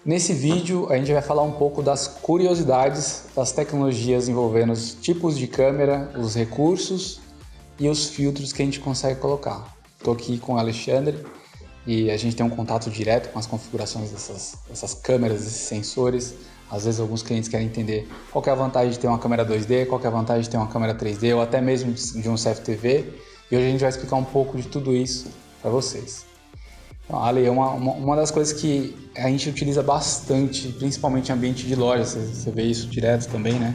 Nesse vídeo a gente vai falar um pouco das curiosidades das tecnologias envolvendo os tipos de câmera, os recursos e os filtros que a gente consegue colocar. Estou aqui com o Alexandre e a gente tem um contato direto com as configurações dessas câmeras, desses sensores. Às vezes alguns clientes querem entender qual que é a vantagem de ter uma câmera 2D, qual que é a vantagem de ter uma câmera 3D ou até mesmo de um CFTV. E hoje a gente vai explicar um pouco de tudo isso para vocês. Então, Ali, uma das coisas que a gente utiliza bastante, principalmente em ambiente de loja, você vê isso direto também, né?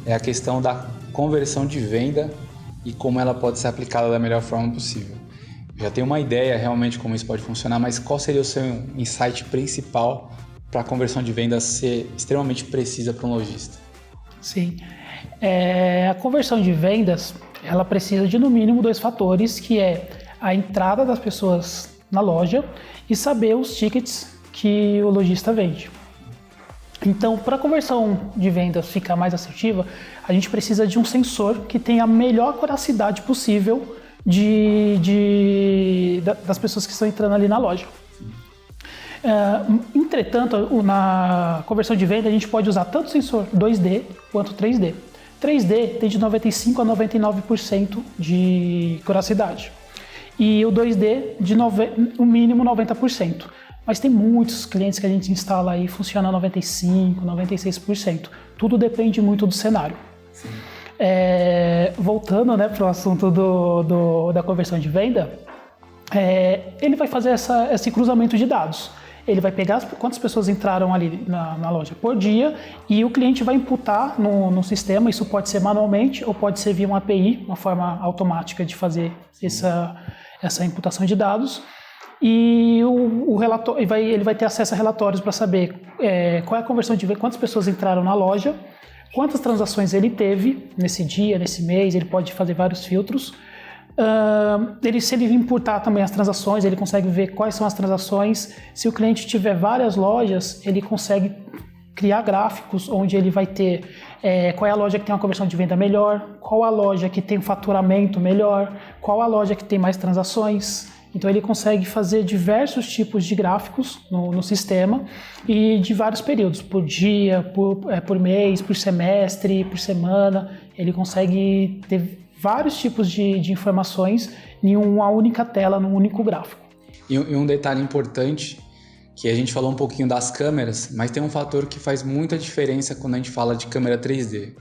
É a questão da conversão de venda e como ela pode ser aplicada da melhor forma possível. Já tenho uma ideia realmente como isso pode funcionar, mas qual seria o seu insight principal para a conversão de venda ser extremamente precisa para um lojista? Sim, a conversão de vendas, ela precisa de no mínimo 2 fatores, que é a entrada das pessoas na loja e saber os tickets que o lojista vende. Então, para a conversão de vendas ficar mais assertiva, a gente precisa de um sensor que tenha a melhor veracidade possível das pessoas que estão entrando ali na loja. Entretanto, na conversão de venda, a gente pode usar tanto sensor 2D quanto 3D. 3D tem de 95% a 99% de veracidade. E o 2D de no mínimo 90%. Mas tem muitos clientes que a gente instala aí, funciona 95%, 96%. Tudo depende muito do cenário. Voltando para o assunto da conversão de venda, ele vai fazer esse cruzamento de dados. Ele vai pegar quantas pessoas entraram ali na loja por dia e o cliente vai imputar no sistema. Isso pode ser manualmente ou pode ser via uma API, uma forma automática de fazer essa imputação de dados. E ele vai ter acesso a relatórios para saber qual é a conversão de venda, quantas pessoas entraram na loja, quantas transações ele teve nesse dia, nesse mês. Ele pode fazer vários filtros. Se ele imputar também as transações, ele consegue ver quais são as transações. Se o cliente tiver várias lojas, ele consegue criar gráficos onde ele vai ter qual é a loja que tem uma conversão de venda melhor, qual a loja que tem um faturamento melhor, qual a loja que tem mais transações. Então ele consegue fazer diversos tipos de gráficos no sistema e de vários períodos, por dia, por mês, por semestre, por semana. Ele consegue ter vários tipos de informações em uma única tela, num único gráfico. E um detalhe importante, que a gente falou um pouquinho das câmeras, mas tem um fator que faz muita diferença quando a gente fala de câmera 3D.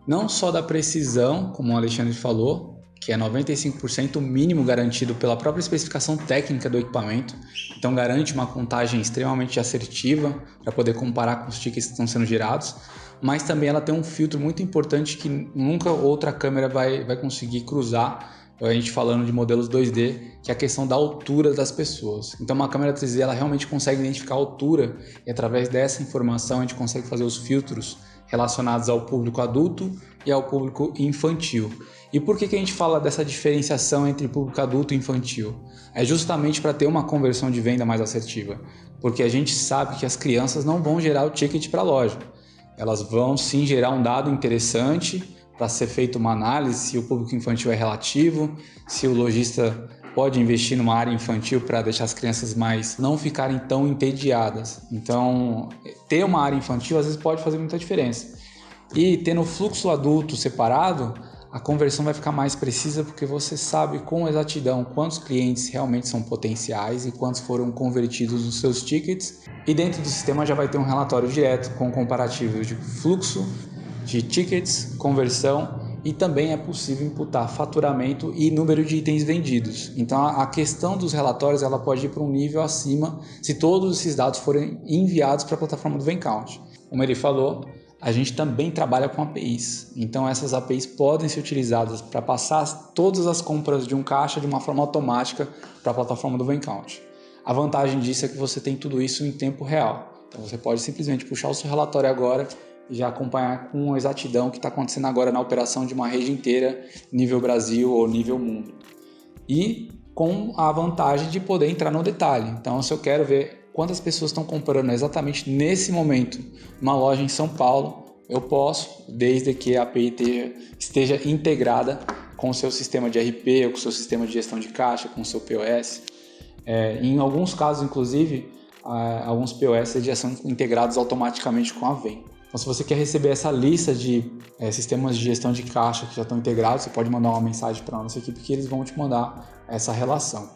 Não só da precisão, como o Alexandre falou, que é 95% mínimo garantido pela própria especificação técnica do equipamento, então garante uma contagem extremamente assertiva para poder comparar com os tickets que estão sendo gerados, mas também ela tem um filtro muito importante que nunca outra câmera vai conseguir cruzar, a gente falando de modelos 2D, que é a questão da altura das pessoas. Então uma câmera 3D ela realmente consegue identificar a altura e através dessa informação a gente consegue fazer os filtros relacionados ao público adulto e ao público infantil. E por que a gente fala dessa diferenciação entre público adulto e infantil? É justamente para ter uma conversão de venda mais assertiva, porque a gente sabe que as crianças não vão gerar o ticket para a loja. Elas vão sim gerar um dado interessante para ser feita uma análise se o público infantil é relativo, se o lojista pode investir numa área infantil para deixar as crianças não ficarem tão entediadas. Então, ter uma área infantil às vezes pode fazer muita diferença. E tendo o fluxo adulto separado, a conversão vai ficar mais precisa porque você sabe com exatidão quantos clientes realmente são potenciais e quantos foram convertidos nos seus tickets. E dentro do sistema já vai ter um relatório direto com comparativos de fluxo, de tickets, conversão e também é possível imputar faturamento e número de itens vendidos. Então a questão dos relatórios ela pode ir para um nível acima se todos esses dados forem enviados para a plataforma do VenCount. Como ele falou, a gente também trabalha com APIs, então essas APIs podem ser utilizadas para passar todas as compras de um caixa de uma forma automática para a plataforma do VenCount. A vantagem disso é que você tem tudo isso em tempo real, então você pode simplesmente puxar o seu relatório agora e já acompanhar com exatidão o que está acontecendo agora na operação de uma rede inteira, nível Brasil ou nível mundo. E com a vantagem de poder entrar no detalhe, então se eu quero ver quantas pessoas estão comprando exatamente nesse momento uma loja em São Paulo, eu posso, desde que a API esteja integrada com o seu sistema de RP, ou com o seu sistema de gestão de caixa, com o seu POS. Em alguns casos, inclusive, alguns POS já são integrados automaticamente com a Vem. Então, se você quer receber essa lista de sistemas de gestão de caixa que já estão integrados, você pode mandar uma mensagem para a nossa equipe que eles vão te mandar essa relação.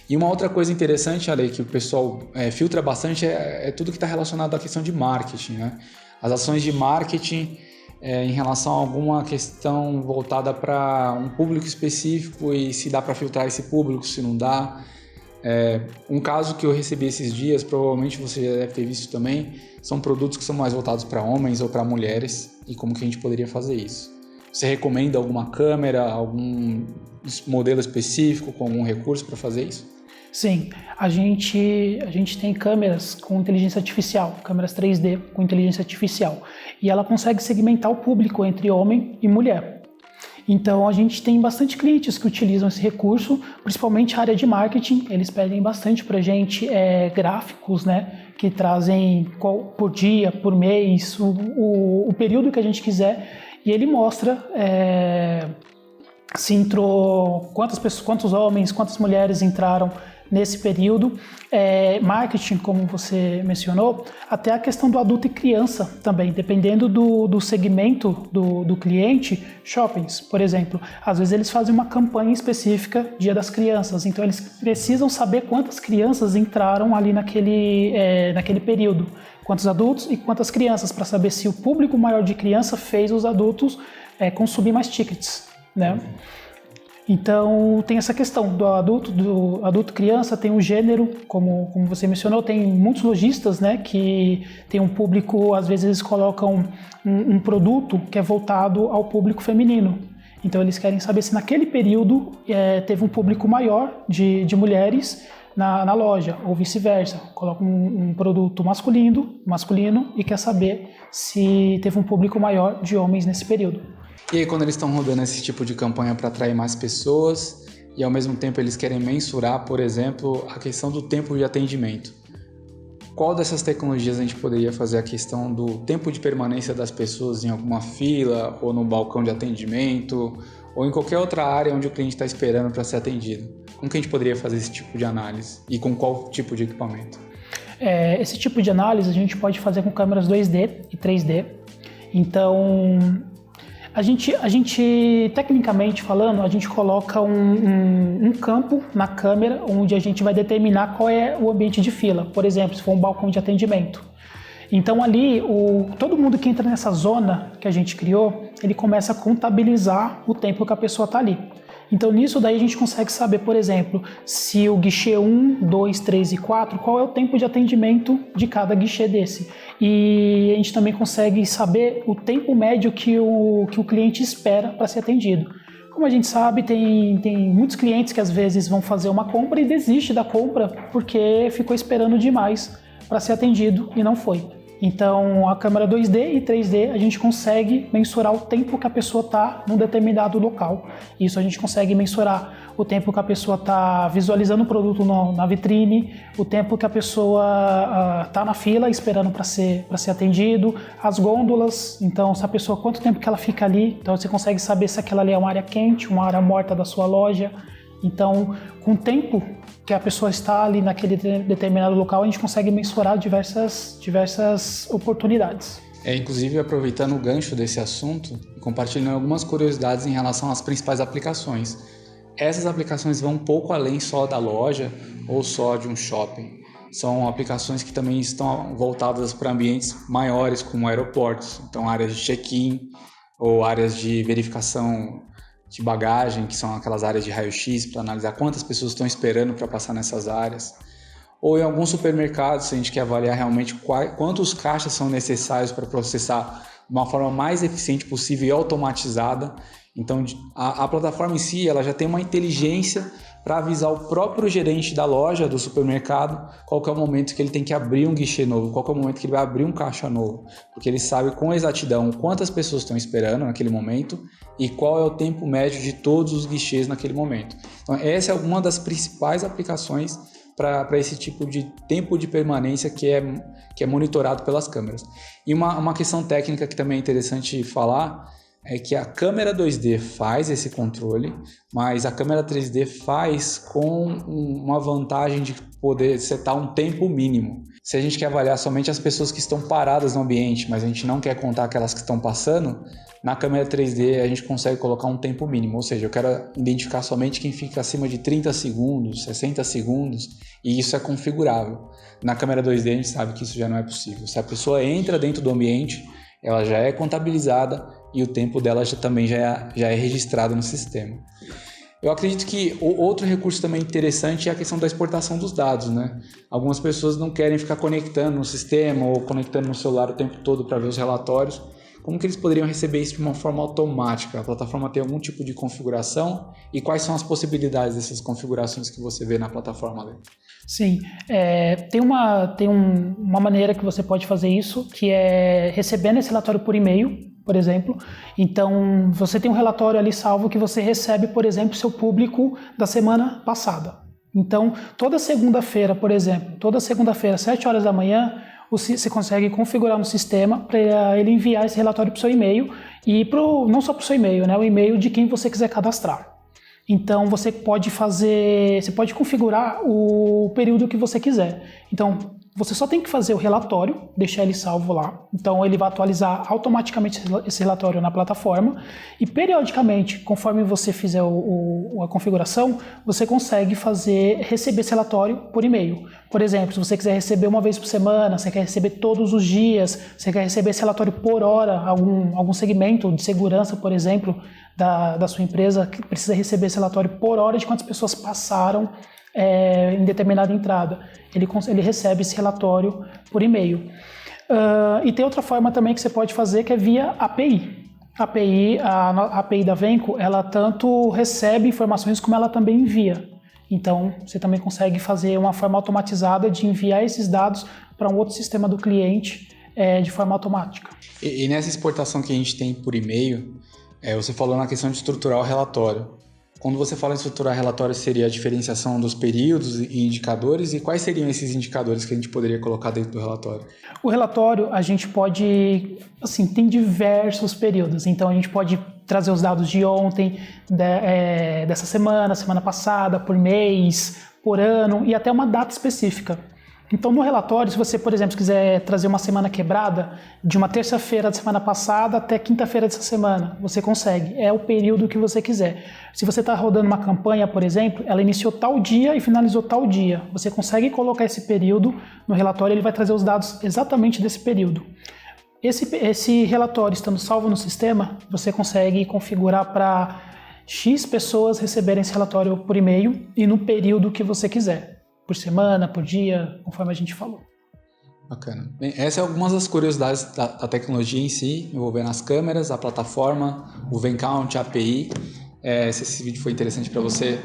E uma outra coisa interessante, Ale, que o pessoal filtra bastante é tudo que está relacionado à questão de marketing, né? As ações de marketing em relação a alguma questão voltada para um público específico e se dá para filtrar esse público, se não dá. Um caso que eu recebi esses dias, provavelmente você já deve ter visto também, são produtos que são mais voltados para homens ou para mulheres e como que a gente poderia fazer isso. Você recomenda alguma câmera, algum modelo específico com algum recurso para fazer isso? Sim, a gente tem câmeras com inteligência artificial, câmeras 3D com inteligência artificial, e ela consegue segmentar o público entre homem e mulher. Então a gente tem bastante clientes que utilizam esse recurso, principalmente a área de marketing. Eles pedem bastante para a gente gráficos, né, que trazem por dia, por mês, o período que a gente quiser, e ele mostra se entrou quantos homens, quantas mulheres entraram nesse período. Marketing, como você mencionou, até a questão do adulto e criança também, dependendo do segmento do cliente. Shoppings, por exemplo, às vezes eles fazem uma campanha específica Dia das Crianças, então eles precisam saber quantas crianças entraram ali naquele período, quantos adultos e quantas crianças, para saber se o público maior de criança fez os adultos consumir mais tickets, né? Então tem essa questão do adulto criança, tem o gênero, como você mencionou, tem muitos lojistas, né, que tem um público, às vezes eles colocam um produto que é voltado ao público feminino. Então eles querem saber se naquele período teve um público maior de mulheres na loja, ou vice-versa. Coloca um produto masculino e quer saber se teve um público maior de homens nesse período. E aí, quando eles estão rodando esse tipo de campanha para atrair mais pessoas e ao mesmo tempo eles querem mensurar, por exemplo, a questão do tempo de atendimento, qual dessas tecnologias a gente poderia fazer a questão do tempo de permanência das pessoas em alguma fila ou no balcão de atendimento ou em qualquer outra área onde o cliente está esperando para ser atendido? Como que a gente poderia fazer esse tipo de análise e com qual tipo de equipamento? Esse tipo de análise a gente pode fazer com câmeras 2D e 3D. Então, a gente, tecnicamente falando, a gente coloca um campo na câmera onde a gente vai determinar qual é o ambiente de fila. Por exemplo, se for um balcão de atendimento. Então ali, todo mundo que entra nessa zona que a gente criou, ele começa a contabilizar o tempo que a pessoa está ali. Então nisso daí a gente consegue saber, por exemplo, se o guichê 1, 2, 3 e 4, qual é o tempo de atendimento de cada guichê desse. E a gente também consegue saber o tempo médio que o cliente espera para ser atendido. Como a gente sabe, tem muitos clientes que às vezes vão fazer uma compra e desiste da compra porque ficou esperando demais para ser atendido e não foi. Então, a câmera 2D e 3D, a gente consegue mensurar o tempo que a pessoa está num determinado local. Isso a gente consegue mensurar o tempo que a pessoa está visualizando o produto na vitrine, o tempo que a pessoa está na fila esperando para ser atendido, as gôndolas. Então, se a pessoa, quanto tempo que ela fica ali, então você consegue saber se aquela ali é uma área quente, uma área morta da sua loja. Então, com o tempo que a pessoa está ali naquele determinado local, a gente consegue mensurar diversas oportunidades. Inclusive, aproveitando o gancho desse assunto, compartilhando algumas curiosidades em relação às principais aplicações. Essas aplicações vão um pouco além só da loja ou só de um shopping. São aplicações que também estão voltadas para ambientes maiores, como aeroportos. Então, áreas de check-in ou áreas de verificação de bagagem, que são aquelas áreas de raio-x para analisar quantas pessoas estão esperando para passar nessas áreas. Ou em alguns supermercados, se a gente quer avaliar realmente quantos caixas são necessários para processar de uma forma mais eficiente possível e automatizada. Então, a plataforma em si ela já tem uma inteligência para avisar o próprio gerente da loja, do supermercado, qual que é o momento que ele tem que abrir um guichê novo, qual que é o momento que ele vai abrir um caixa novo, porque ele sabe com exatidão quantas pessoas estão esperando naquele momento e qual é o tempo médio de todos os guichês naquele momento. Então, essa é uma das principais aplicações para esse tipo de tempo de permanência que é monitorado pelas câmeras. E uma questão técnica que também é interessante falar, é que a câmera 2D faz esse controle, mas a câmera 3D faz com uma vantagem de poder setar um tempo mínimo. Se a gente quer avaliar somente as pessoas que estão paradas no ambiente, mas a gente não quer contar aquelas que estão passando, na câmera 3D a gente consegue colocar um tempo mínimo, ou seja, eu quero identificar somente quem fica acima de 30 segundos, 60 segundos, e isso é configurável. Na câmera 2D a gente sabe que isso já não é possível. Se a pessoa entra dentro do ambiente, ela já é contabilizada e o tempo dela também já é registrado no sistema. Eu acredito que outro recurso também interessante é a questão da exportação dos dados, né? Algumas pessoas não querem ficar conectando no sistema ou conectando no celular o tempo todo para ver os relatórios. Como que eles poderiam receber isso de uma forma automática? A plataforma tem algum tipo de configuração? E quais são as possibilidades dessas configurações que você vê na plataforma, Lê? Sim, tem uma maneira que você pode fazer isso, que é recebendo esse relatório por e-mail, por exemplo. Então, você tem um relatório ali salvo que você recebe, por exemplo, seu público da semana passada. Então, toda segunda-feira, por exemplo, às 7 horas da manhã, você consegue configurar no sistema para ele enviar esse relatório para o seu e-mail e não só para o seu e-mail, né, o e-mail de quem você quiser cadastrar. Então você pode configurar o período que você quiser. Então você só tem que fazer o relatório, deixar ele salvo lá. Então ele vai atualizar automaticamente esse relatório na plataforma e periodicamente, conforme você fizer a configuração, você consegue receber esse relatório por e-mail. Por exemplo, se você quiser receber uma vez por semana, você quer receber todos os dias, você quer receber esse relatório por hora, algum segmento de segurança, por exemplo, da sua empresa que precisa receber esse relatório por hora de quantas pessoas passaram em determinada entrada. Ele recebe esse relatório por e-mail. E tem outra forma também que você pode fazer, que é via API. A API da Venco, ela tanto recebe informações como ela também envia. Então, você também consegue fazer uma forma automatizada de enviar esses dados para um outro sistema do cliente de forma automática. E nessa exportação que a gente tem por e-mail, você falou na questão de estruturar o relatório. Quando você fala em estruturar relatório, seria a diferenciação dos períodos e indicadores, e quais seriam esses indicadores que a gente poderia colocar dentro do relatório? O relatório, a gente pode, tem diversos períodos, então a gente pode trazer os dados de ontem, dessa semana passada, por mês, por ano e até uma data específica. Então, no relatório, se você, por exemplo, quiser trazer uma semana quebrada, de uma terça-feira da semana passada até quinta-feira dessa semana, você consegue. É o período que você quiser. Se você está rodando uma campanha, por exemplo, ela iniciou tal dia e finalizou tal dia. Você consegue colocar esse período no relatório, ele vai trazer os dados exatamente desse período. Esse relatório estando salvo no sistema, você consegue configurar para X pessoas receberem esse relatório por e-mail e no período que você quiser. Por semana, por dia, conforme a gente falou. Bacana. Bem, essas são algumas das curiosidades da tecnologia em si, envolvendo as câmeras, a plataforma, o VenCount, a API. Se esse vídeo foi interessante para você,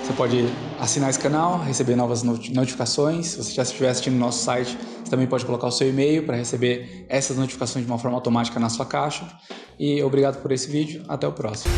você pode assinar esse canal, receber novas notificações. Se você já estiver assistindo no nosso site, você também pode colocar o seu e-mail para receber essas notificações de uma forma automática na sua caixa. E obrigado por esse vídeo. Até o próximo.